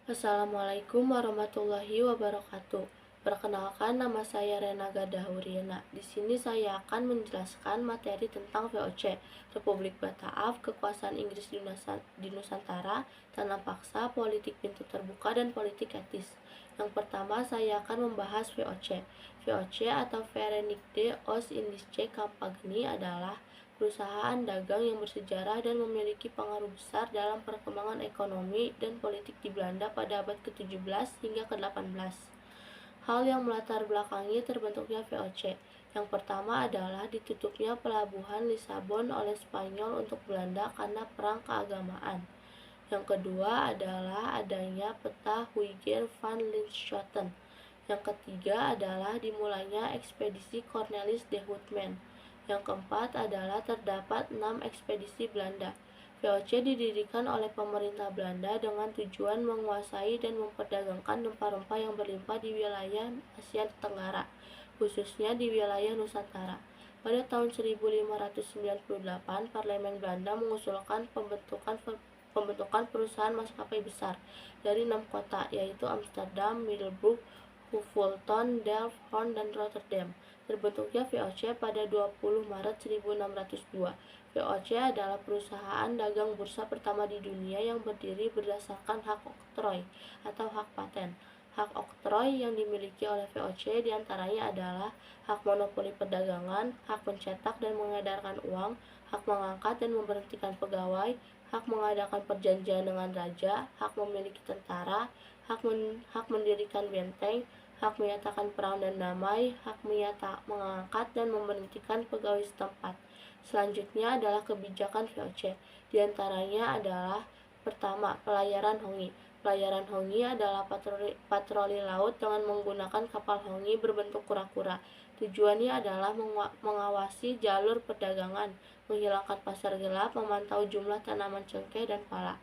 Assalamualaikum warahmatullahi wabarakatuh. Perkenalkan, nama saya Rena Gadahuriana. Di sini saya akan menjelaskan materi tentang VOC, Republik Bataaf, Kekuasaan Inggris di Nusantara, Tanah Paksa, Politik Pintu Terbuka, dan Politik Etis. Yang pertama, saya akan membahas VOC. VOC atau Verenigde Oost-Indische Compagnie adalah perusahaan dagang yang bersejarah dan memiliki pengaruh besar dalam perkembangan ekonomi dan politik di Belanda pada abad ke-17 hingga ke-18. Hal yang melatar belakangi terbentuknya VOC. Yang pertama adalah ditutupnya pelabuhan Lisabon oleh Spanyol untuk Belanda karena perang keagamaan. Yang kedua adalah adanya peta Huygens van Linschoten. Yang ketiga adalah dimulainya ekspedisi Cornelis de Houtman. Yang keempat adalah terdapat 6 ekspedisi Belanda. VOC didirikan oleh pemerintah Belanda dengan tujuan menguasai dan memperdagangkan rempah-rempah yang berlimpah di wilayah Asia Tenggara, khususnya di wilayah Nusantara. Pada tahun 1598, Parlemen Belanda mengusulkan pembentukan perusahaan maskapai besar dari 6 kota, yaitu Amsterdam, Middelburg, Fulton, Delft, Hoorn, dan Rotterdam. Terbentuknya VOC pada 20 Maret 1602. VOC adalah perusahaan dagang bursa pertama di dunia yang berdiri berdasarkan hak oktroy atau hak paten. Hak oktroy yang dimiliki oleh VOC diantaranya adalah hak monopoli perdagangan, hak mencetak dan mengedarkan uang, hak mengangkat dan memberhentikan pegawai, hak mengadakan perjanjian dengan raja, hak memiliki tentara, hak mendirikan benteng, hak menyatakan perang dan damai, hak mengangkat dan memberhentikan pegawai setempat. Selanjutnya adalah kebijakan VOC. Di antaranya adalah pertama, pelayaran hongi. Pelayaran hongi adalah patroli laut dengan menggunakan kapal hongi berbentuk kura-kura. Tujuannya adalah mengawasi jalur perdagangan, menghilangkan pasar gelap, memantau jumlah tanaman cengkeh dan pala.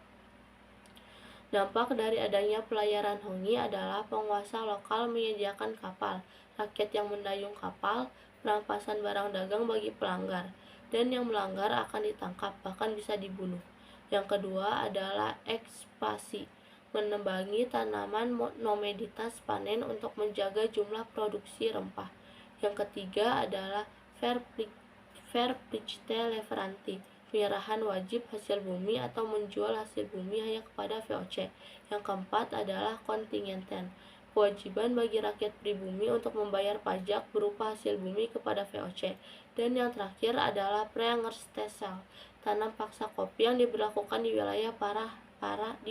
Dampak dari adanya pelayaran hongi adalah penguasa lokal menyediakan kapal, rakyat yang mendayung kapal, perampasan barang dagang bagi pelanggar, dan yang melanggar akan ditangkap, bahkan bisa dibunuh. Yang kedua adalah ekspansi, menembangi tanaman nomaditas panen untuk menjaga jumlah produksi rempah. Yang ketiga adalah verplichte leverantie, penyerahan wajib hasil bumi atau menjual hasil bumi hanya kepada VOC. Yang keempat adalah kontingenten, kewajiban bagi rakyat pribumi untuk membayar pajak berupa hasil bumi kepada VOC. Dan yang terakhir adalah Prengerstelsel, tanam paksa kopi yang diberlakukan di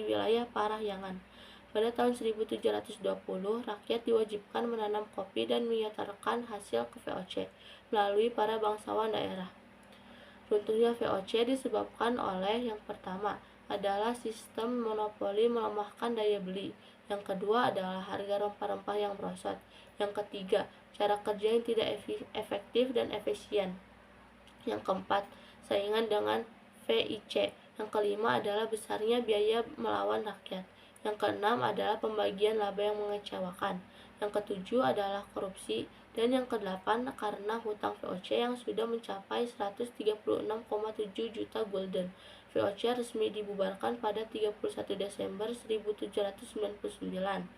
wilayah Parahyangan. Pada tahun 1720, rakyat diwajibkan menanam kopi dan menyetorkan hasil ke VOC melalui para bangsawan daerah. Runtuhnya VOC disebabkan oleh yang pertama adalah sistem monopoli melemahkan daya beli. Yang kedua adalah harga rempah-rempah yang merosot. Yang ketiga, cara kerja yang tidak efektif dan efisien. Yang keempat, saingan dengan VIC. Yang kelima adalah besarnya biaya melawan rakyat. Yang keenam adalah pembagian laba yang mengecewakan. Yang ketujuh adalah korupsi. Dan yang kedelapan karena hutang VOC yang sudah mencapai 136,7 juta gulden. VOC resmi dibubarkan pada 31 Desember 1799.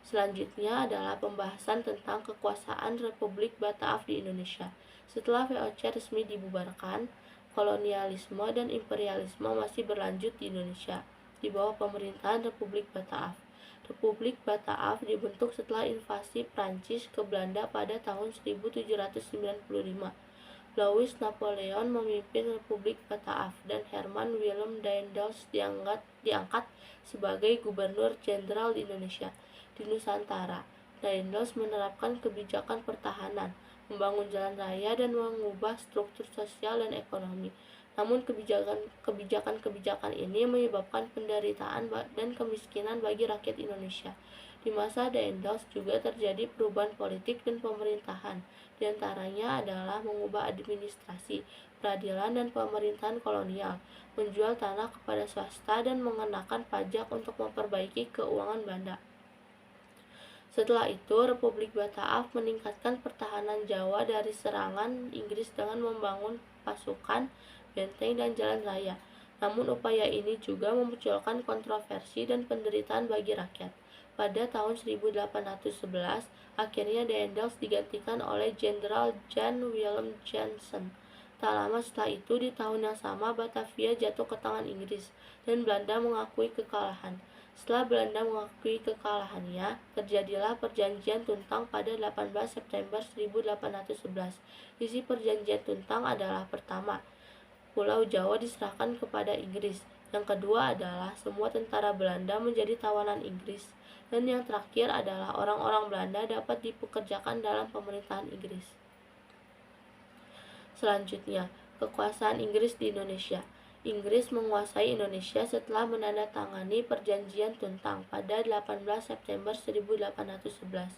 Selanjutnya adalah pembahasan tentang kekuasaan Republik Bataaf di Indonesia. Setelah VOC resmi dibubarkan, kolonialisme dan imperialisme masih berlanjut di Indonesia di bawah pemerintahan Republik Bataaf. Republik Bataaf dibentuk setelah invasi Prancis ke Belanda pada tahun 1795. Louis Napoleon memimpin Republik Bataaf dan Herman Willem Daendels diangkat sebagai Gubernur Jenderal di Indonesia. Di Nusantara, Daendels menerapkan kebijakan pertahanan, membangun jalan raya dan mengubah struktur sosial dan ekonomi. Namun kebijakan-kebijakan ini menyebabkan penderitaan dan kemiskinan bagi rakyat Indonesia. Di masa Daendels juga terjadi perubahan politik dan pemerintahan. Di antaranya adalah mengubah administrasi, peradilan dan pemerintahan kolonial, menjual tanah kepada swasta dan mengenakan pajak untuk memperbaiki keuangan Belanda. Setelah itu, Republik Bataaf meningkatkan pertahanan Jawa dari serangan Inggris dengan membangun pasukan, benteng, dan jalan raya. Namun upaya ini juga memunculkan kontroversi dan penderitaan bagi rakyat. Pada tahun 1811, akhirnya Daendels digantikan oleh Jenderal Jan Willem Jansen. Tak lama setelah itu, di tahun yang sama, Batavia jatuh ke tangan Inggris, dan Belanda mengakui kekalahan. Setelah Belanda mengakui kekalahannya, terjadilah Perjanjian Tuntang pada 18 September 1811. Isi Perjanjian Tuntang adalah: pertama, Pulau Jawa diserahkan kepada Inggris. Yang kedua adalah semua tentara Belanda menjadi tawanan Inggris. Dan yang terakhir adalah orang-orang Belanda dapat dipekerjakan dalam pemerintahan Inggris. Selanjutnya, kekuasaan Inggris di Indonesia. Inggris menguasai Indonesia setelah menandatangani Perjanjian Tuntang pada 18 September 1811.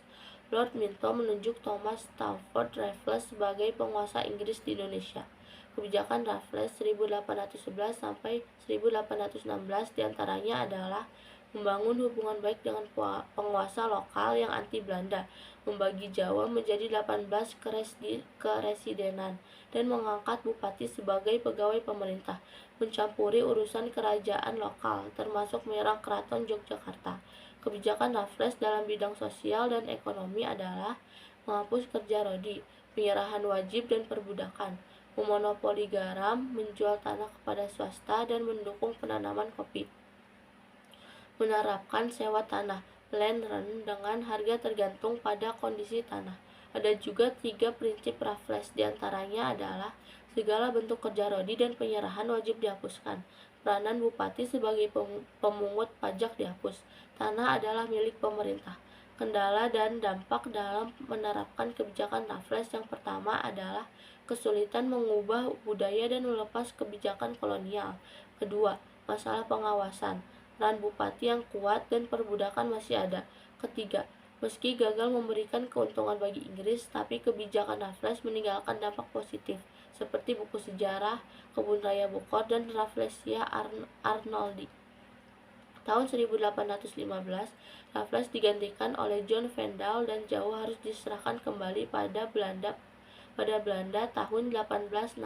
Lord Minto menunjuk Thomas Stamford Raffles sebagai penguasa Inggris di Indonesia. Kebijakan Raffles 1811 sampai 1816 diantaranya adalah membangun hubungan baik dengan penguasa lokal yang anti Belanda, membagi Jawa menjadi 18 keresidenan, dan mengangkat bupati sebagai pegawai pemerintah, mencampuri urusan kerajaan lokal, termasuk menyerang keraton Yogyakarta. Kebijakan Raffles dalam bidang sosial dan ekonomi adalah menghapus kerja rodi, penyerahan wajib dan perbudakan, memonopoli garam, menjual tanah kepada swasta, dan mendukung penanaman kopi. Menerapkan sewa tanah, land rent, dengan harga tergantung pada kondisi tanah. Ada juga 3 prinsip Raffles, diantaranya adalah segala bentuk kerja rodi dan penyerahan wajib dihapuskan. Peranan bupati sebagai pemungut pajak dihapus. Tanah adalah milik pemerintah. Kendala dan dampak dalam menerapkan kebijakan Raffles yang pertama adalah kesulitan mengubah budaya dan melepas kebijakan kolonial. Kedua, masalah pengawasan. Peran bupati yang kuat dan perbudakan masih ada. Ketiga, meski gagal memberikan keuntungan bagi Inggris, tapi kebijakan Raffles meninggalkan dampak positif, seperti buku sejarah, Kebun Raya Bogor, dan Rafflesia Arnoldi. Tahun 1815, Raffles digantikan oleh John Vandal dan Jawa harus diserahkan kembali pada Belanda tahun 1816.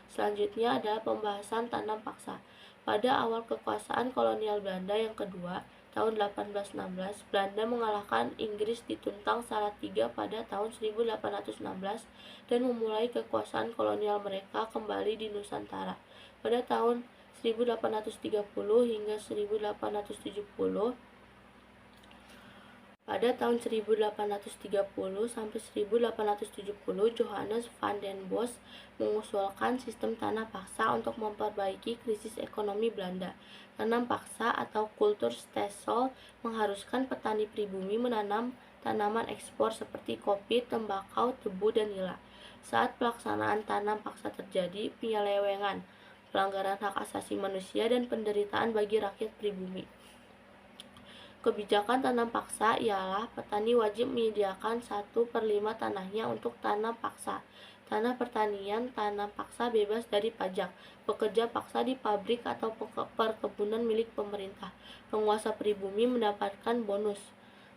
Selanjutnya adalah pembahasan tanam paksa. Pada awal kekuasaan kolonial Belanda yang kedua, tahun 1816, Belanda mengalahkan Inggris di Tuntang Salatiga pada tahun 1816 dan memulai kekuasaan kolonial mereka kembali di Nusantara. Pada tahun 1830 hingga 1870, pada tahun 1830 sampai 1870, Johannes van den Bos mengusulkan sistem tanah paksa untuk memperbaiki krisis ekonomi Belanda. Tanam paksa atau kulturstelsel mengharuskan petani pribumi menanam tanaman ekspor seperti kopi, tembakau, tebu, dan nila. Saat pelaksanaan tanam paksa terjadi penyelewengan, pelanggaran hak asasi manusia, dan penderitaan bagi rakyat pribumi. Kebijakan tanam paksa ialah petani wajib menyediakan 1/5 tanahnya untuk tanam paksa. Tanah pertanian tanam paksa bebas dari pajak. Pekerja paksa di pabrik atau perkebunan milik pemerintah. Penguasa pribumi mendapatkan bonus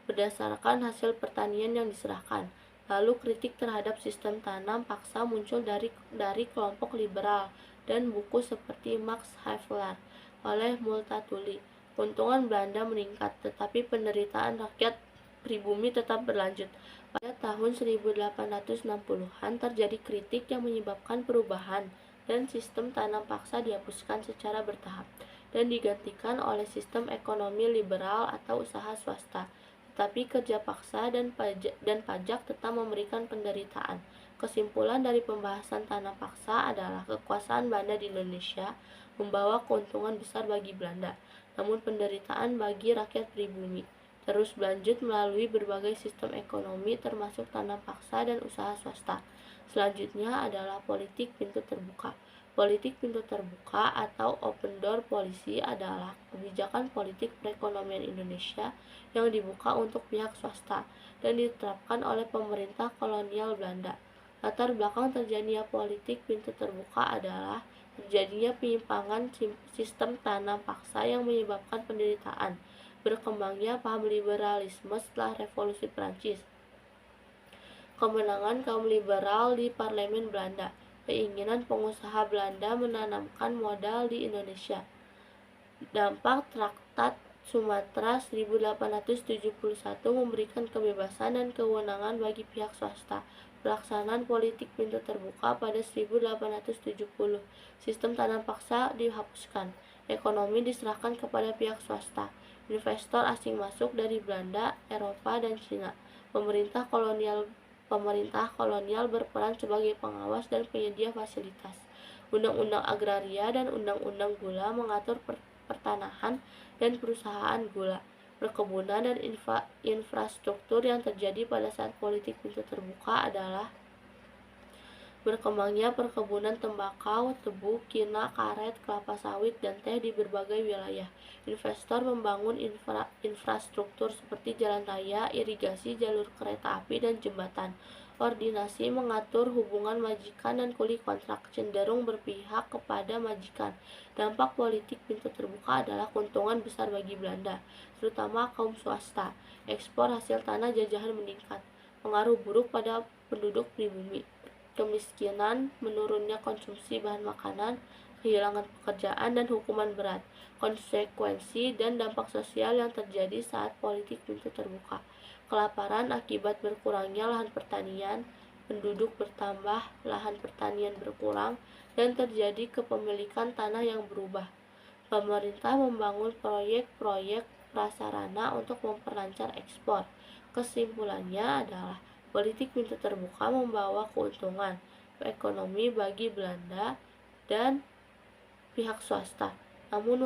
berdasarkan hasil pertanian yang diserahkan. Lalu kritik terhadap sistem tanam paksa muncul dari kelompok liberal dan buku seperti Max Havelaar oleh Multatuli. Keuntungan Belanda meningkat, tetapi penderitaan rakyat pribumi tetap berlanjut. Pada tahun 1860-an terjadi kritik yang menyebabkan perubahan, dan sistem tanam paksa dihapuskan secara bertahap dan digantikan oleh sistem ekonomi liberal atau usaha swasta. Tetapi kerja paksa dan pajak tetap memberikan penderitaan. Kesimpulan dari pembahasan tanam paksa adalah kekuasaan Belanda di Indonesia membawa keuntungan besar bagi Belanda, namun penderitaan bagi rakyat pribumi terus berlanjut melalui berbagai sistem ekonomi termasuk tanam paksa dan usaha swasta. Selanjutnya adalah politik pintu terbuka. Politik pintu terbuka atau open door policy adalah kebijakan politik perekonomian Indonesia yang dibuka untuk pihak swasta dan diterapkan oleh pemerintah kolonial Belanda. Latar belakang terjadinya politik pintu terbuka adalah terjadinya penyimpangan sistem tanam paksa yang menyebabkan penderitaan, berkembangnya paham liberalisme setelah Revolusi Prancis, kemenangan kaum liberal di parlemen Belanda, keinginan pengusaha Belanda menanamkan modal di Indonesia. Dampak Traktat Sumatera 1871 memberikan kebebasan dan kewenangan bagi pihak swasta. Pelaksanaan politik pintu terbuka pada 1870. Sistem tanam paksa dihapuskan. Ekonomi diserahkan kepada pihak swasta. Investor asing masuk dari Belanda, Eropa, dan Cina. Pemerintah kolonial berperan sebagai pengawas dan penyedia fasilitas. Undang-undang agraria dan undang-undang gula mengatur pertanahan dan perusahaan gula, perkebunan, dan infrastruktur. Yang terjadi pada saat politik pintu terbuka adalah berkembangnya perkebunan tembakau, tebu, kina, karet, kelapa sawit, dan teh di berbagai wilayah. Investor membangun infrastruktur seperti jalan raya, irigasi, jalur kereta api, dan jembatan. Ordinasi mengatur hubungan majikan dan kuli kontrak, cenderung berpihak kepada majikan. Dampak politik pintu terbuka adalah keuntungan besar bagi Belanda, terutama kaum swasta. Ekspor hasil tanah jajahan meningkat. Pengaruh buruk pada penduduk pribumi. Kemiskinan, menurunnya konsumsi bahan makanan, kehilangan pekerjaan, dan hukuman berat. Konsekuensi dan dampak sosial yang terjadi saat politik pintu terbuka. Kelaparan akibat berkurangnya lahan pertanian, penduduk bertambah, lahan pertanian berkurang, dan terjadi kepemilikan tanah yang berubah. Pemerintah membangun proyek-proyek prasarana untuk memperlancar ekspor. Kesimpulannya adalah politik pintu terbuka membawa keuntungan ekonomi bagi Belanda dan pihak swasta, namun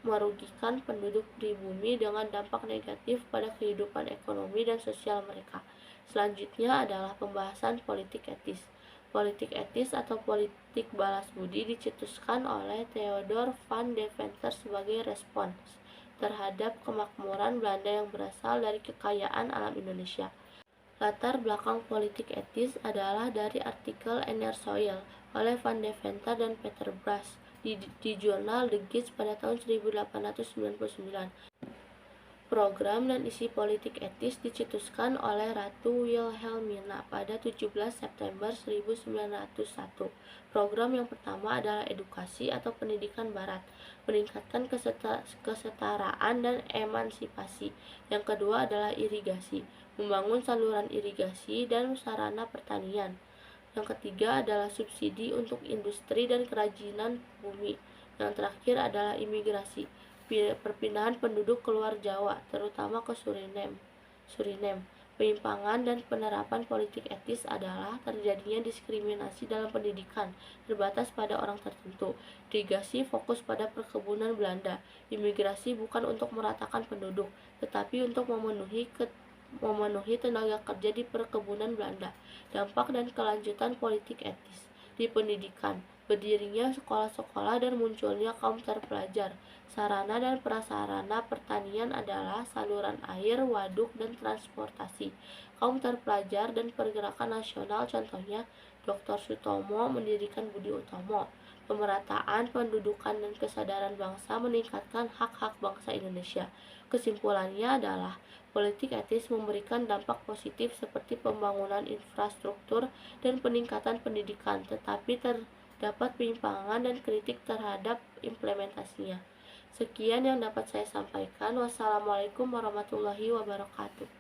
merugikan penduduk pribumi dengan dampak negatif pada kehidupan ekonomi dan sosial mereka. Selanjutnya adalah pembahasan politik etis. Politik etis atau politik balas budi dicetuskan oleh Theodor van Deventer sebagai respons terhadap kemakmuran Belanda yang berasal dari kekayaan alam Indonesia. Latar belakang politik etis adalah dari artikel Inner Soil oleh Van Deventer dan Peter Brass di jurnal The Guide pada tahun 1899. Program dan isi politik etis dicetuskan oleh Ratu Wilhelmina pada 17 September 1901. Program yang pertama adalah edukasi atau pendidikan barat, meningkatkan kesetaraan dan emansipasi. Yang kedua adalah irigasi, membangun saluran irigasi dan sarana pertanian. Yang ketiga adalah subsidi untuk industri dan kerajinan bumi. Yang terakhir adalah imigrasi, perpindahan penduduk keluar Jawa, terutama ke Suriname. Penyimpangan dan penerapan politik etis adalah terjadinya diskriminasi dalam pendidikan, terbatas pada orang tertentu. Irigasi fokus pada perkebunan Belanda. Imigrasi bukan untuk meratakan penduduk, tetapi untuk memenuhi tenaga kerja di perkebunan Belanda. Dampak dan kelanjutan politik etis di pendidikan. Berdirinya sekolah-sekolah dan munculnya kaum terpelajar. Sarana dan prasarana pertanian adalah saluran air, waduk, dan transportasi. Kaum terpelajar dan pergerakan nasional, contohnya Dr. Sutomo mendirikan Budi Utomo. Pemerataan pendudukan dan kesadaran bangsa meningkatkan hak-hak bangsa Indonesia. Kesimpulannya adalah politik etis memberikan dampak positif seperti pembangunan infrastruktur dan peningkatan pendidikan, tetapi terdapat penyimpangan dan kritik terhadap implementasinya. Sekian yang dapat saya sampaikan. Wassalamualaikum warahmatullahi wabarakatuh.